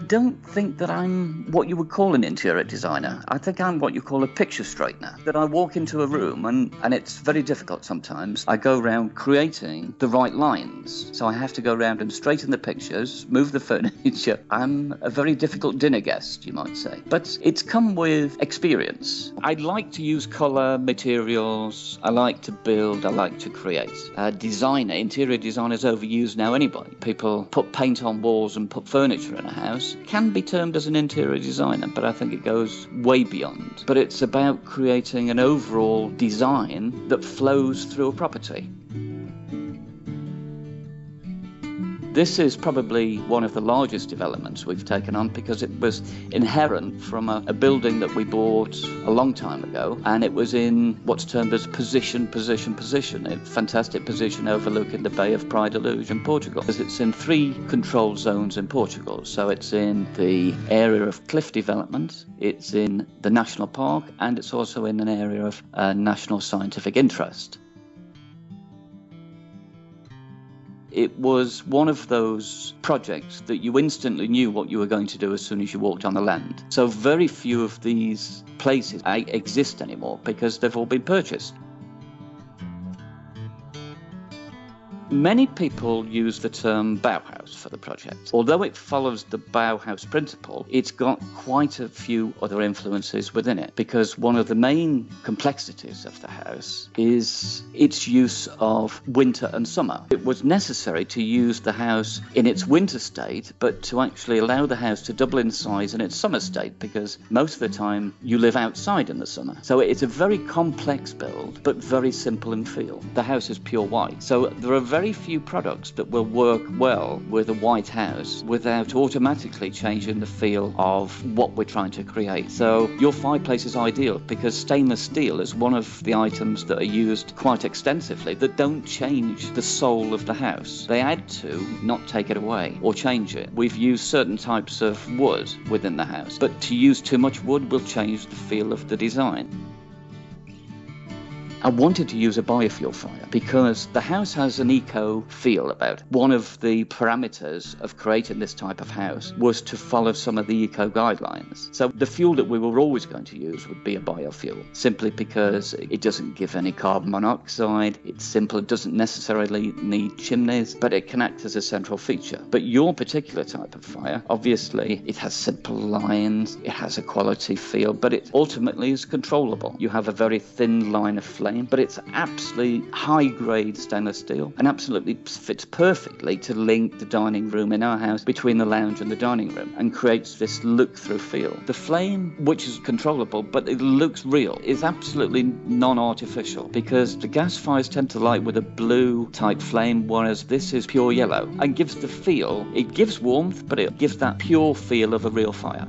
don't think that I'm what you would call an interior designer. I think I'm what you call a picture straightener. That I walk into a room and it's very difficult sometimes. I go around creating the right lines. So I have to go around and straighten the pictures, move the furniture. I'm a very difficult dinner guest, you might say. But it's come with experience. I like to use colour, materials. I like to build. I like to create. Interior design is overused now anyway. People put paint on walls and put furniture in a house. Can be termed as an interior designer, but I think it goes way beyond. But it's about creating an overall design that flows through a property. This is probably one of the largest developments we've taken on because it was inherent from a building that we bought a long time ago, and it was in what's termed as position. A fantastic position overlooking the Bay of Praia da Luz in Portugal. It's in 3 controlled zones in Portugal. So it's in the area of cliff development, it's in the national park, and it's also in an area of national scientific interest. It was one of those projects that you instantly knew what you were going to do as soon as you walked on the land. So very few of these places exist anymore because they've all been purchased. Many people use the term Bauhaus for the project. Although it follows the Bauhaus principle, it's got quite a few other influences within it, because one of the main complexities of the house is its use of winter and summer. It was necessary to use the house in its winter state, but to actually allow the house to double in size in its summer state, because most of the time you live outside in the summer. So it's a very complex build, but very simple in feel. The house is pure white. So there are very few products that will work well with a white house without automatically changing the feel of what we're trying to create. So your fireplace is ideal because stainless steel is one of the items that are used quite extensively that don't change the soul of the house. They add to, not take it away or change it. We've used certain types of wood within the house, but to use too much wood will change the feel of the design. I wanted to use a biofuel fire because the house has an eco feel about it. One of the parameters of creating this type of house was to follow some of the eco guidelines. So the fuel that we were always going to use would be a biofuel, simply because it doesn't give any carbon monoxide, it's simple, it doesn't necessarily need chimneys, but it can act as a central feature. But your particular type of fire, obviously, it has simple lines, it has a quality feel, but it ultimately is controllable. You have a very thin line of flame, but it's absolutely high-grade stainless steel and absolutely fits perfectly to link the dining room in our house between the lounge and the dining room and creates this look-through feel. The flame, which is controllable, but it looks real, is absolutely non-artificial because the gas fires tend to light with a blue-type flame, whereas this is pure yellow and gives the feel, it gives warmth, but it gives that pure feel of a real fire.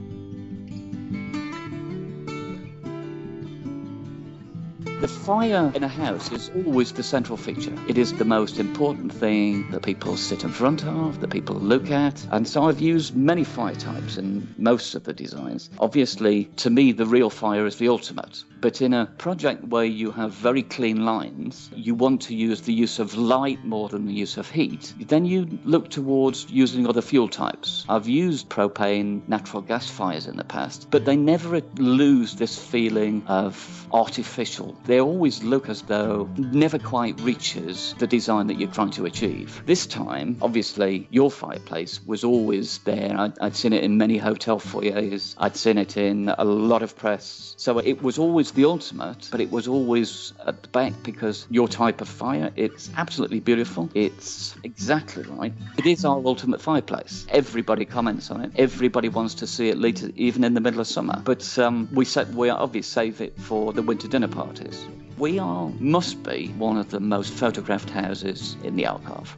The fire in a house is always the central feature. It is the most important thing that people sit in front of, that people look at. And so I've used many fire types in most of the designs. Obviously, to me, the real fire is the ultimate. But in a project where you have very clean lines, you want to use the use of light more than the use of heat, then you look towards using other fuel types. I've used propane, natural gas fires in the past, but they never lose this feeling of artificial. They always look as though it never quite reaches the design that you're trying to achieve. This time, obviously, your fireplace was always there. I'd seen it in many hotel foyers. I'd seen it in a lot of press. So it was always the ultimate, but it was always at the back because your type of fire, it's absolutely beautiful. It's exactly right. It is our ultimate fireplace. Everybody comments on it. Everybody wants to see it later, even in the middle of summer. But we obviously save it for the winter dinner parties. We must be one of the most photographed houses in the Algarve.